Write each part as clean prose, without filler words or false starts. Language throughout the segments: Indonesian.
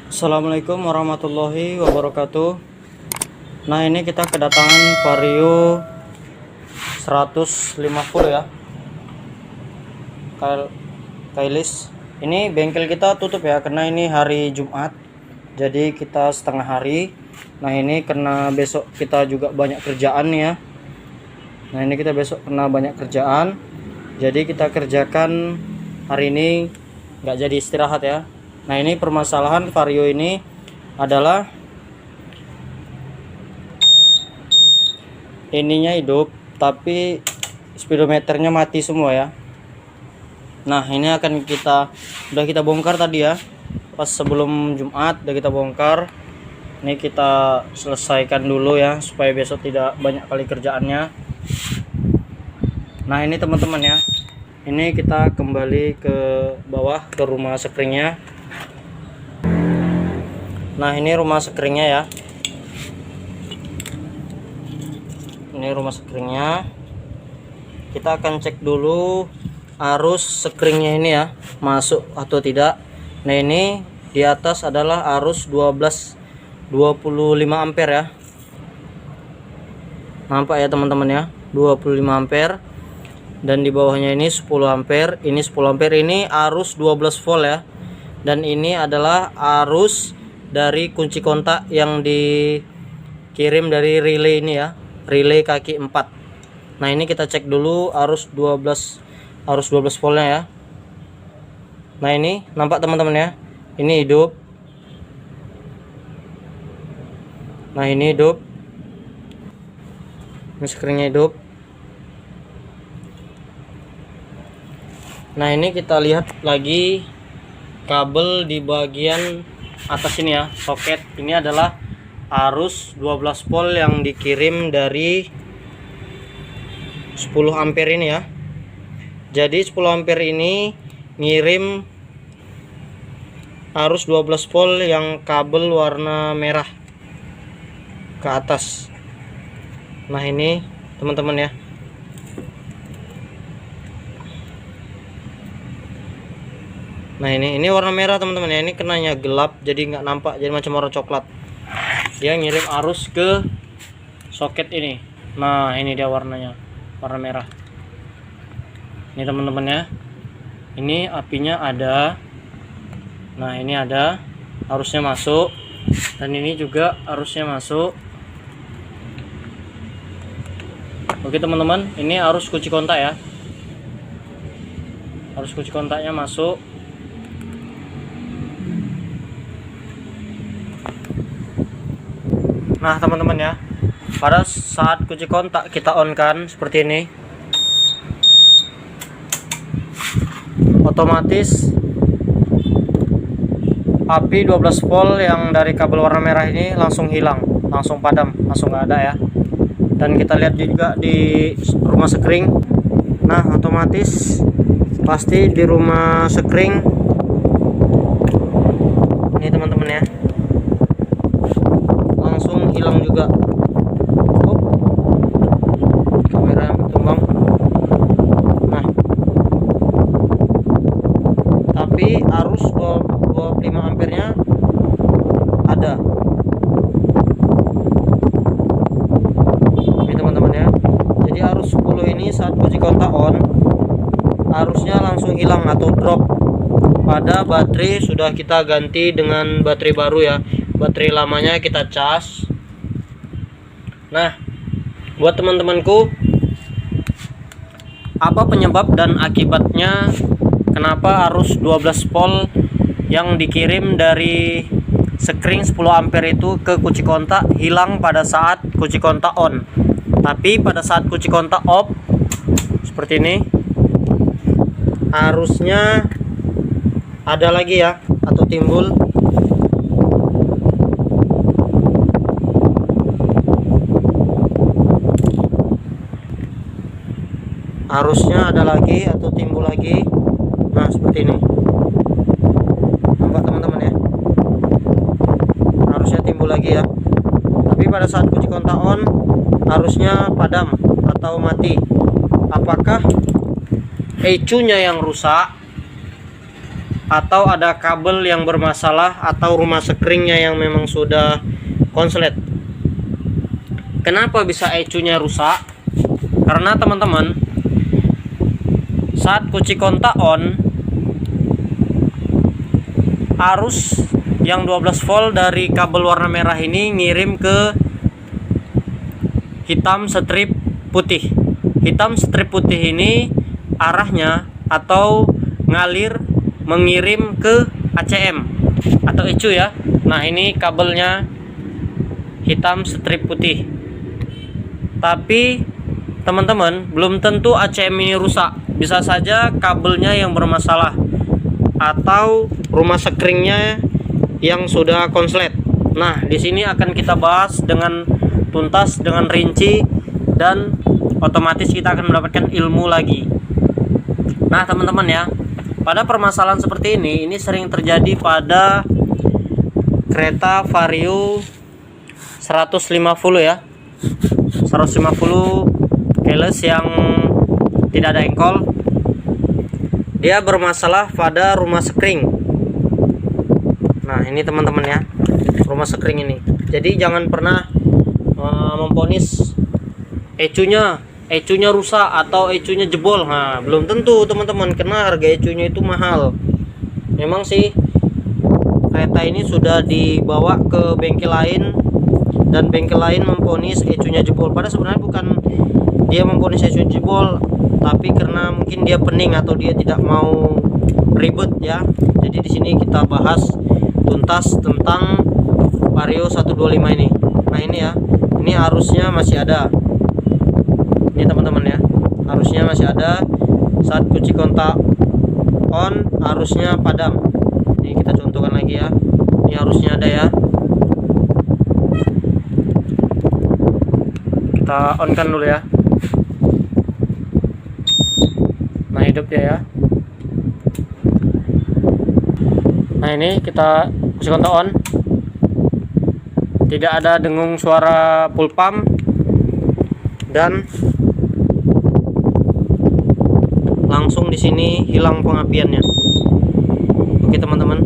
Assalamualaikum warahmatullahi wabarakatuh. Nah, ini kita kedatangan Vario 150 ya, Kailis. Ini bengkel kita tutup ya, karena ini hari Jumat, jadi kita setengah hari. Nah, ini karena besok kita juga banyak kerjaan ya. Nah, ini kita besok kena banyak kerjaan, jadi kita kerjakan hari ini, nggak jadi istirahat ya. Nah, ini permasalahan Vario ini adalah ininya hidup tapi speedometernya mati semua ya. Nah, ini akan udah kita bongkar tadi ya, pas sebelum Jumat udah kita bongkar. Ini kita selesaikan dulu ya, supaya besok tidak banyak kali kerjaannya. Nah, ini teman-teman ya, ini kita kembali ke bawah ke rumah sekringnya. Nah, ini rumah sekringnya ya. Ini rumah sekringnya. Kita akan cek dulu arus sekringnya ini ya, masuk atau tidak. Nah, ini di atas adalah arus 25 ampere ya. Nampak ya teman-teman ya, 25 ampere. Dan di bawahnya ini 10 ampere. Ini 10 ampere, ini arus 12 volt ya. Dan ini adalah arus dari kunci kontak yang dikirim dari relay ini ya, relay kaki 4. Nah, ini kita cek dulu arus 12 voltnya ya. Nah, ini nampak teman-teman ya, ini hidup. Nah, ini hidup, ini sekringnya hidup. Nah, ini kita lihat lagi kabel di bagian atas ini ya, soket. Ini adalah arus 12 volt yang dikirim dari 10 ampere ini ya. Jadi 10 ampere ini ngirim arus 12 volt yang kabel warna merah ke atas. Nah, ini teman-teman ya. Nah, ini warna merah teman-teman ya. Ini kenanya gelap, jadi nggak nampak, jadi macam warna coklat. Dia ngirim arus ke soket ini. Nah, ini dia warnanya, warna merah. Ini teman-teman ya. Ini apinya ada. Nah, ini ada, arusnya masuk. Dan ini juga arusnya masuk. Oke teman-teman, ini arus kunci kontak ya. Arus kunci kontaknya masuk. Nah, teman-teman ya, pada saat kunci kontak kita on kan seperti ini, otomatis api 12 volt yang dari kabel warna merah ini langsung hilang, langsung padam, langsung nggak ada ya. Dan kita lihat juga di rumah sekring. Nah, otomatis pasti di rumah sekring ini teman-teman ya, langsung hilang juga. Kamera bertumbang. Nah, tapi arus 25 ampernya ada. Ini teman-teman ya. Jadi arus 10 ini saat kunci kontak on, arusnya langsung hilang atau drop. Pada baterai sudah kita ganti dengan baterai baru ya. Baterai lamanya kita cas. Nah, buat teman-temanku, apa penyebab dan akibatnya kenapa arus 12 volt yang dikirim dari sekring 10 ampere itu ke kunci kontak hilang pada saat kunci kontak on, tapi pada saat kunci kontak off seperti ini arusnya ada lagi ya, atau timbul. Arusnya ada lagi atau timbul lagi. Nah, seperti ini. Nampak teman-teman ya, arusnya timbul lagi ya. Tapi pada saat kunci kontak on, arusnya padam atau mati. Apakah ECU-nya yang rusak atau ada kabel yang bermasalah atau rumah sekringnya yang memang sudah konslet. Kenapa bisa ECU-nya rusak? Karena teman-teman, saat kunci kontak on, arus yang 12 volt dari kabel warna merah ini ngirim ke hitam strip putih. Hitam strip putih ini arahnya atau mengirim ke ACM atau ECU ya. Nah, ini kabelnya hitam strip putih. Tapi teman-teman, belum tentu ACM ini rusak. Bisa saja kabelnya yang bermasalah atau rumah sekringnya yang sudah konslet. Nah, di sini akan kita bahas dengan tuntas, dengan rinci, dan otomatis kita akan mendapatkan ilmu lagi. Nah, teman-teman ya, pada permasalahan seperti ini sering terjadi pada kereta Vario 150 ya. 150 keles yang tidak ada engkol. Dia bermasalah pada rumah sekring. Nah, ini teman-teman ya, rumah sekring ini. Jadi jangan pernah memponis ECU-nya rusak atau ECU-nya jebol. Nah, belum tentu teman-teman, karena harga ECU-nya itu mahal. Memang sih kereta ini sudah dibawa ke bengkel lain dan bengkel lain memponis ECU-nya jebol. Padahal sebenarnya bukan dia memponis ECU jebol, tapi karena mungkin dia pening atau dia tidak mau ribet ya. Jadi di sini kita bahas tuntas tentang Vario 125 ini. Nah, ini ya, ini arusnya masih ada. Ini teman-teman ya, arusnya masih ada. Saat kunci kontak on, arusnya padam. Ini kita contohkan lagi ya. Ini arusnya ada ya. Kita on kan dulu ya. Nah, hidup dia ya. Nah, ini kita kunci kontak on. Tidak ada dengung suara full pump dan langsung di sini hilang pengapiannya. Oke teman-teman,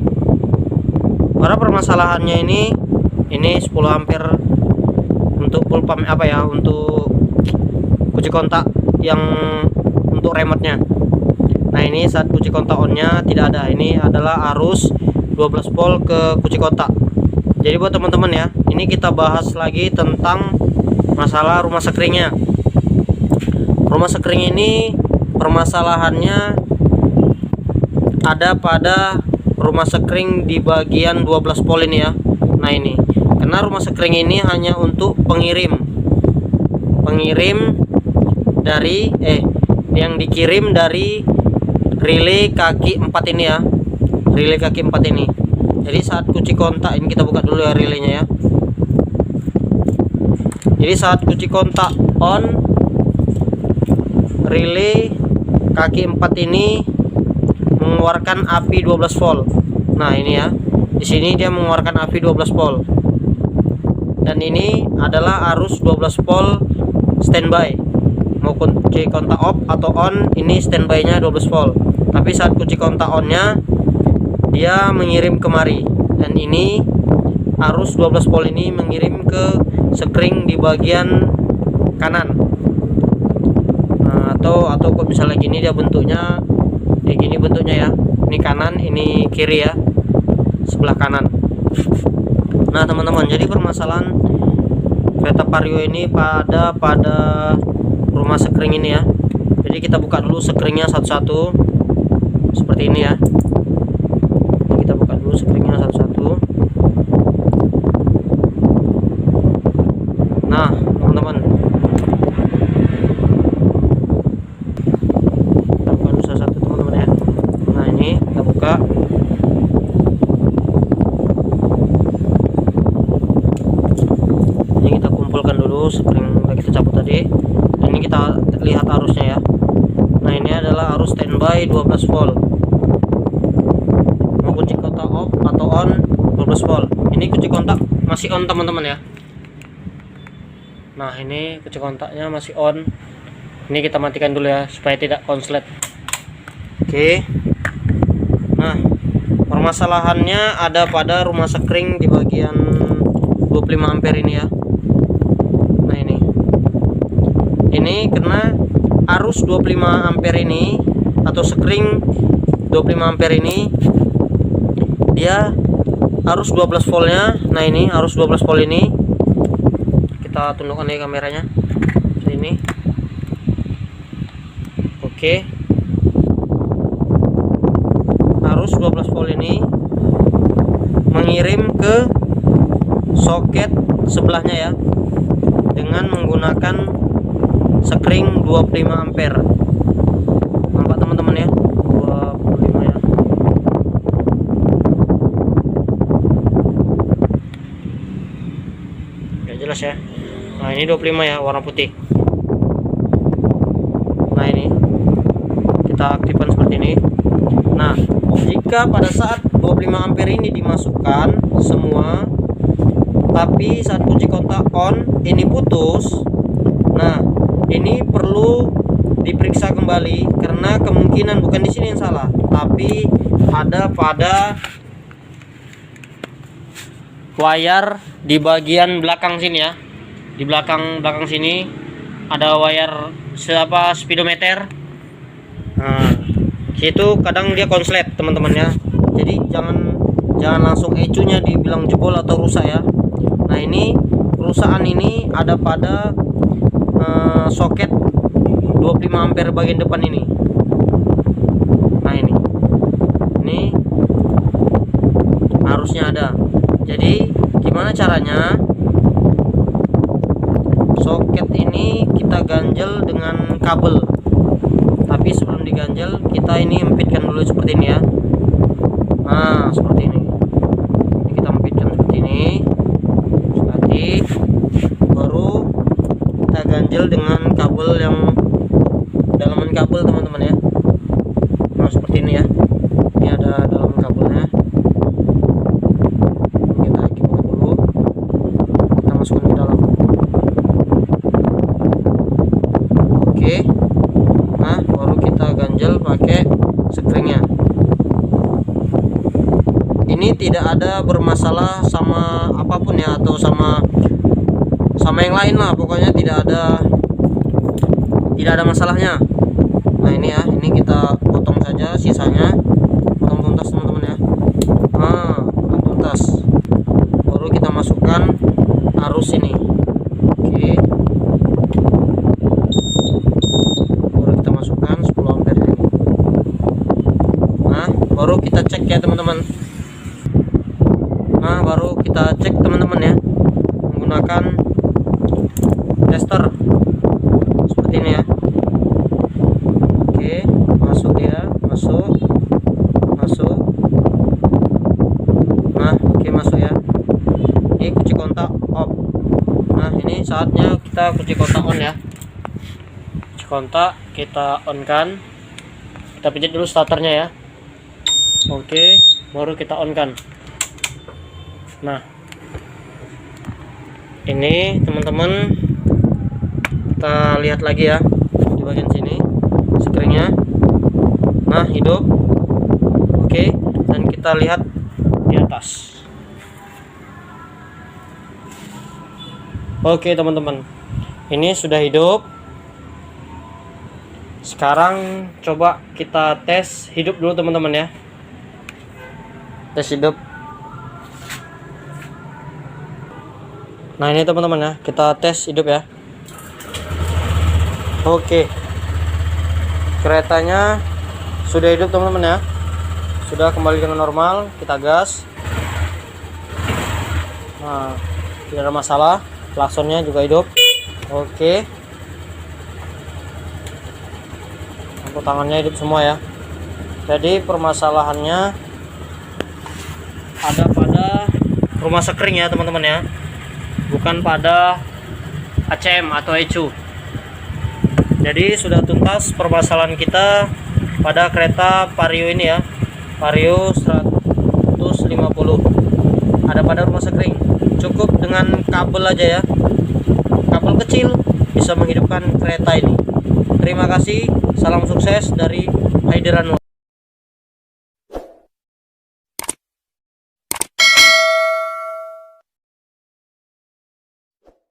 pada permasalahannya ini 10 ampere untuk full pump apa ya, untuk kunci kontak yang untuk remote-nya. Nah, ini saat kunci kontak on-nya tidak ada. Ini adalah arus 12 volt ke kunci kontak. Jadi buat teman-teman ya, ini kita bahas lagi tentang masalah rumah sekringnya. Rumah sekring ini permasalahannya ada pada rumah sekring di bagian 12 volt ini ya. Nah, ini karena rumah sekring ini hanya untuk pengirim dari yang dikirim dari relay kaki 4 ini ya, relay kaki 4 ini. Jadi saat kunci kontak ini, kita buka dulu ya relaynya ya. Jadi saat kunci kontak on, relay kaki 4 ini mengeluarkan api 12 volt. Nah, ini ya, di sini dia mengeluarkan api 12 volt. Dan ini adalah arus 12 volt standby. Mau kunci kontak off atau on, ini standby-nya 12 volt. Tapi saat kunci kontak on-nya dia mengirim kemari, dan ini arus 12 volt ini mengirim ke sekring di bagian kanan. Nah, atau kok misalnya gini, dia bentuknya kayak gini bentuknya ya. Ini kanan, ini kiri ya, sebelah kanan. Nah teman-teman, jadi permasalahan kereta Vario ini pada rumah sekring ini ya. Jadi kita buka dulu sekringnya satu-satu seperti ini ya. Kita buka dulu sekringnya satu-satu. Nah teman-teman, kita buka dulu satu-satu teman-teman ya. Nah, ini kita buka. Ini kita kumpulkan dulu sekring yang kita cabut tadi. Ini kita lihat arusnya ya. Nah, ini adalah arus standby 12 volt. Mau kunci kontak off atau on 12 volt. Ini kunci kontak masih on teman-teman ya. Nah, ini kunci kontaknya masih on. Ini kita matikan dulu ya supaya tidak konslet. Oke. Nah, Permasalahannya ada pada rumah sekring di bagian 25 ampere ini ya. Nah ini karena arus 25 ampere ini atau sekring 25 ampere ini dia arus 12 voltnya. Nah ini arus 12 volt ini, kita tundukkan nih kameranya seperti ini. Oke, arus 12 volt ini mengirim ke soket sebelahnya ya, dengan menggunakan sekring 25 ampere. Nampak teman-teman ya, 25 ya. Gak jelas ya. Nah ini 25 ya, warna putih. Nah ini kita aktifkan seperti ini. Nah jika pada saat 25 ampere ini dimasukkan semua, tapi saat kunci kontak on ini putus, nah ini perlu diperiksa kembali karena kemungkinan bukan di sini yang salah, tapi ada pada wire di bagian belakang sini ya. Di belakang sini ada wire speedometer. Nah situ kadang dia konslet teman-teman ya, jadi jangan langsung ecunya dibilang jebol atau rusak ya. Nah ini kerusakan ini ada pada soket 25 ampere bagian depan ini. Nah ini harusnya ada. Jadi gimana caranya? Soket ini kita ganjel dengan kabel, tapi sebelum diganjel kita ini empitkan dulu seperti ini ya. Nah seperti ini kita empitkan seperti ini, baru kita ganjel dengan kabel yang dalaman kabel teman-teman ya. Nah seperti ini ya, ini ada dalaman kabelnya. Kita buka dulu, kita masukkan ke dalam. Oke, nah baru kita ganjel pakai sekringnya. Ini tidak ada bermasalah sama apapun ya, atau sama yang lain lah, pokoknya tidak ada masalahnya. Nah ini ya, ini kita potong saja sisanya, potong tuntas teman-teman ya. Nah potong tuntas, baru kita masukkan arus ini. Oke, baru kita masukkan 10 ampere ini. Nah baru kita cek ya teman-teman. Nah baru kita cek teman-teman ya, menggunakan tester seperti ini ya. Oke, masuk ya, masuk. Nah oke, masuk ya. Ini kunci kontak off. Nah ini saatnya kita kunci kontak on ya. Kunci kontak kita on kan, kita pijat dulu starternya ya. Oke, baru kita on kan. Nah ini teman-teman, kita lihat lagi ya di bagian sini sekringnya. Nah hidup. Oke, dan kita lihat di atas. Oke teman-teman, ini sudah hidup. Sekarang coba kita tes hidup dulu teman-teman ya. Tes hidup. Nah ini teman-teman ya, kita tes hidup ya. Oke, keretanya sudah hidup teman-teman ya, sudah kembali dengan normal. Kita gas. Nah tidak ada masalah, klaksonnya juga hidup. Oke, lampu tangannya hidup semua ya. Jadi permasalahannya ada pada rumah sekring ya teman-teman ya, bukan pada ACM atau ECU. Jadi sudah tuntas permasalahan kita pada kereta Vario ini ya, Vario 150. Ada pada rumah sekring. Cukup dengan kabel aja ya, kabel kecil bisa menghidupkan kereta ini. Terima kasih, salam sukses dari Haider Anwar.